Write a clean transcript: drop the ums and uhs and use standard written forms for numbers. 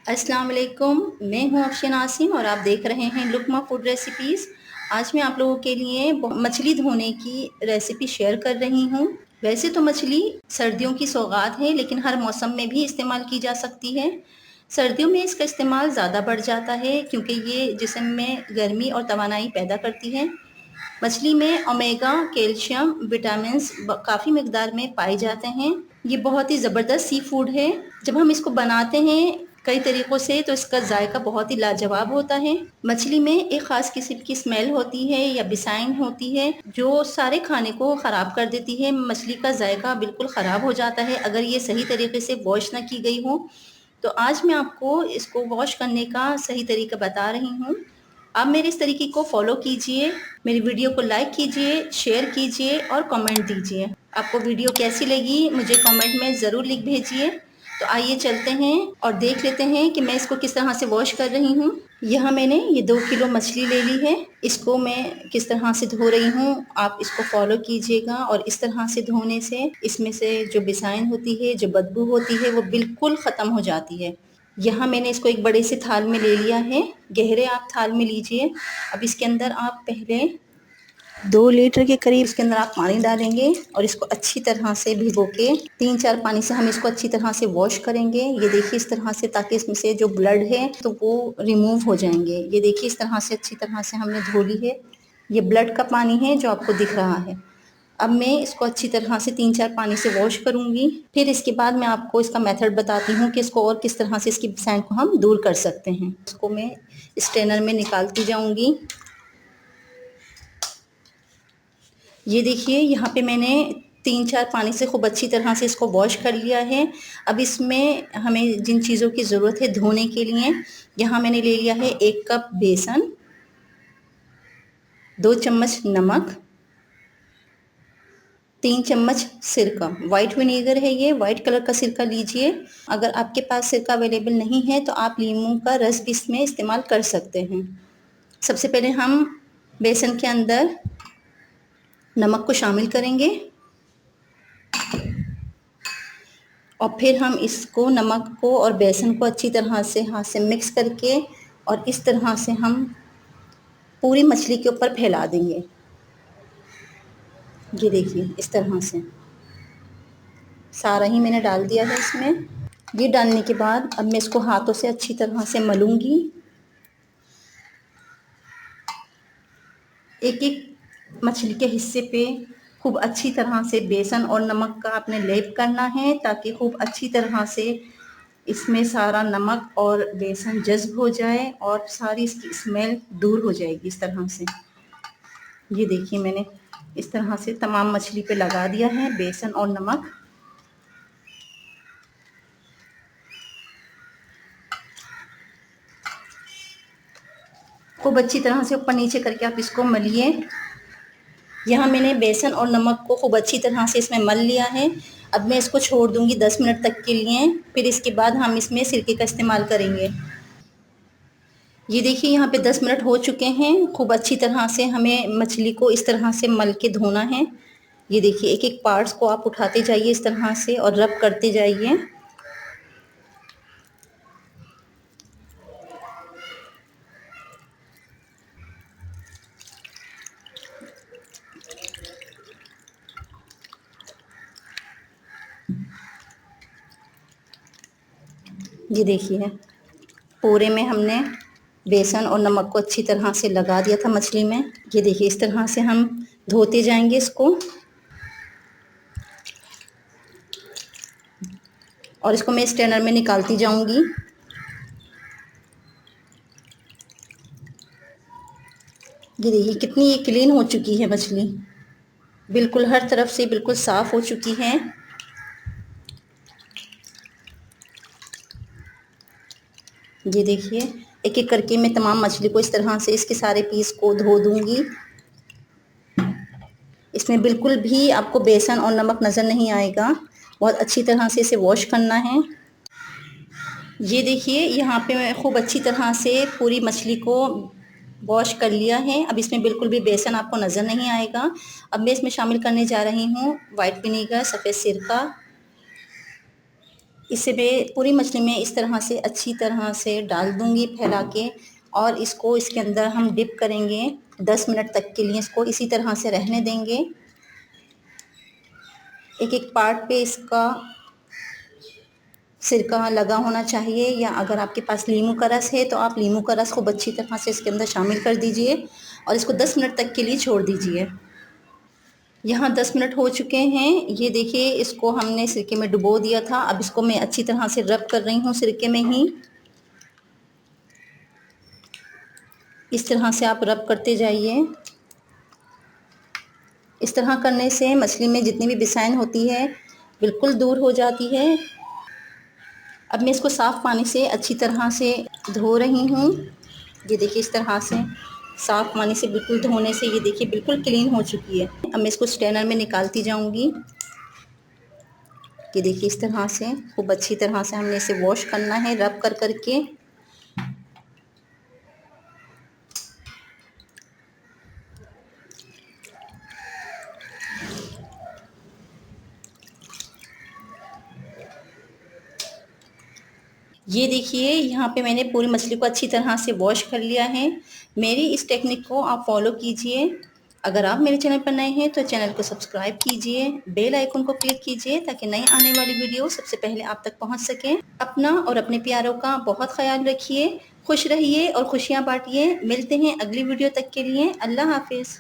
अस्सलाम वालेकुम, मैं हूँ अफशीन आसिम और आप देख रहे हैं लुकमा फूड रेसिपीज़। आज मैं आप लोगों के लिए मछली धोने की रेसिपी शेयर कर रही हूँ। वैसे तो मछली सर्दियों की सौगात है, लेकिन हर मौसम में भी इस्तेमाल की जा सकती है। सर्दियों में इसका इस्तेमाल ज़्यादा बढ़ जाता है क्योंकि ये जिस्म में गर्मी और तवानाई पैदा करती है। मछली में ओमेगा, कैल्शियम, विटामिन्स काफ़ी मिकदार में पाए जाते हैं। ये बहुत ही ज़बरदस्त सी फूड है। जब हम इसको बनाते हैं कई तरीक़ों से तो इसका ज़ायका बहुत ही लाजवाब होता है। मछली में एक ख़ास किस्म की स्मेल होती है या बिसाइन होती है जो सारे खाने को ख़राब कर देती है। मछली का ज़ायका बिल्कुल ख़राब हो जाता है अगर ये सही तरीके से वॉश ना की गई हो। तो आज मैं आपको इसको वॉश करने का सही तरीका बता रही हूँ। आप मेरे इस तरीके को फॉलो कीजिए, मेरी वीडियो को लाइक कीजिए, शेयर कीजिए और कमेंट दीजिए। आपको वीडियो कैसी लगी मुझे कमेंट में ज़रूर लिख भेजिए। तो आइए चलते हैं और देख लेते हैं कि मैं इसको किस तरह से वॉश कर रही हूँ। यहाँ मैंने ये 2 किलो मछली ले ली है। इसको मैं किस तरह से धो रही हूँ आप इसको फॉलो कीजिएगा और इस तरह से धोने से इसमें से जो बिसाइन होती है, जो बदबू होती है वो बिल्कुल ख़त्म हो जाती है। यहाँ मैंने इसको एक बड़े से थाल में ले लिया है। गहरे आप थाल में लीजिए। अब इसके अंदर आप पहले 2 लीटर के करीब इसके अंदर आप पानी डालेंगे और इसको अच्छी तरह से भिगो के 3-4 पानी से हम इसको अच्छी तरह से वॉश करेंगे। ये देखिए इस तरह से, ताकि इसमें से जो ब्लड है तो वो रिमूव हो जाएंगे। ये देखिए इस तरह से अच्छी तरह से हमने धो ली है। ये ब्लड का पानी है जो आपको दिख रहा है। अब मैं इसको अच्छी तरह से 3-4 पानी से वॉश करूँगी। फिर इसके बाद मैं आपको इसका मेथड बताती हूँ कि इसको और किस तरह से इसकी बिसाइन को हम दूर कर सकते हैं। इसको मैं स्ट्रेनर में निकालती जाऊँगी। ये देखिए यहाँ पे मैंने 3-4 पानी से खूब अच्छी तरह से इसको वॉश कर लिया है। अब इसमें हमें जिन चीज़ों की ज़रूरत है धोने के लिए, यहाँ मैंने ले लिया है 1 कप बेसन, 2 चम्मच नमक, 3 चम्मच सिरका। वाइट विनेगर है ये, वाइट कलर का सिरका लीजिए। अगर आपके पास सिरका अवेलेबल नहीं है तो आप लीमू का रस भी इसमें इस्तेमाल कर सकते हैं। सबसे पहले हम बेसन के अंदर नमक को शामिल करेंगे और फिर हम इसको, नमक को और बेसन को अच्छी तरह से हाथ से मिक्स करके और इस तरह से हम पूरी मछली के ऊपर फैला देंगे। ये देखिए इस तरह से सारा ही मैंने डाल दिया है इसमें। ये डालने के बाद अब मैं इसको हाथों से अच्छी तरह से मलूंगी। एक एक मछली के हिस्से पे खूब अच्छी तरह से बेसन और नमक का आपने लेप करना है, ताकि खूब अच्छी तरह से इसमें सारा नमक और बेसन जज़्ब हो जाए और सारी इसकी स्मेल दूर हो जाएगी इस तरह से। ये देखिए मैंने इस तरह से तमाम मछली पे लगा दिया है बेसन और नमक। खूब अच्छी तरह से ऊपर नीचे करके आप इसको मलिए। यहाँ मैंने बेसन और नमक को खूब अच्छी तरह से इसमें मल लिया है। अब मैं इसको छोड़ दूँगी 10 मिनट तक के लिए, फिर इसके बाद हम इसमें सिरके का इस्तेमाल करेंगे। ये देखिए यहाँ पे 10 मिनट हो चुके हैं। खूब अच्छी तरह से हमें मछली को इस तरह से मल के धोना है। ये देखिए एक-एक पार्ट्स को आप उठाते जाइए इस तरह से और रब करते जाइए। ये देखिए पूरे में हमने बेसन और नमक को अच्छी तरह से लगा दिया था मछली में। ये देखिए इस तरह से हम धोते जाएंगे इसको और इसको मैं स्ट्रेनर में निकालती जाऊंगी। ये देखिए कितनी ये क्लीन हो चुकी है मछली, बिल्कुल हर तरफ से बिल्कुल साफ़ हो चुकी है। ये देखिए एक एक करके मैं तमाम मछली को इस तरह से इसके सारे पीस को धो दूंगी। इसमें बिल्कुल भी आपको बेसन और नमक नज़र नहीं आएगा। बहुत अच्छी तरह से इसे वॉश करना है। ये देखिए यहाँ पे मैं खूब अच्छी तरह से पूरी मछली को वॉश कर लिया है। अब इसमें बिल्कुल भी बेसन आपको नज़र नहीं आएगा। अब मैं इसमें शामिल करने जा रही हूँ वाइट विनेगर, सफ़ेद सिरका, इसे मैं पूरी मछली में इस तरह से अच्छी तरह से डाल दूंगी फैला के, और इसको इसके अंदर हम डिप करेंगे 10 मिनट तक के लिए। इसको इसी तरह से रहने देंगे। एक एक पार्ट पे इसका सिरका लगा होना चाहिए, या अगर आपके पास नींबू का रस है तो आप नींबू का रस को अच्छी तरह से इसके अंदर शामिल कर दीजिए और इसको 10 मिनट तक के लिए छोड़ दीजिए। यहाँ 10 मिनट हो चुके हैं। ये देखिए, इसको हमने सिरके में डुबो दिया था। अब इसको मैं अच्छी तरह से रब कर रही हूँ सिरके में ही। इस तरह से आप रब करते जाइए। इस तरह करने से मछली में जितनी भी बिसाइन होती है बिल्कुल दूर हो जाती है। अब मैं इसको साफ़ पानी से अच्छी तरह से धो रही हूँ। ये देखिए, इस तरह से साफ़ पानी से बिल्कुल धोने से ये देखिए बिल्कुल क्लीन हो चुकी है। अब मैं इसको स्ट्रेनर में निकालती जाऊँगी। ये देखिए, इस तरह से खूब अच्छी तरह से हमने इसे वॉश करना है रब कर करके। ये देखिए, यहाँ पे मैंने पूरी मछली को अच्छी तरह से वॉश कर लिया है। मेरी इस टेक्निक को आप फॉलो कीजिए। अगर आप मेरे चैनल पर नए हैं तो चैनल को सब्सक्राइब कीजिए, बेल आइकन को क्लिक कीजिए ताकि नई आने वाली वीडियो सबसे पहले आप तक पहुँच सके। अपना और अपने प्यारों का बहुत ख्याल रखिए, खुश रहिए और खुशियाँ बांटिए। मिलते हैं अगली वीडियो तक के लिए। अल्लाह हाफिज़।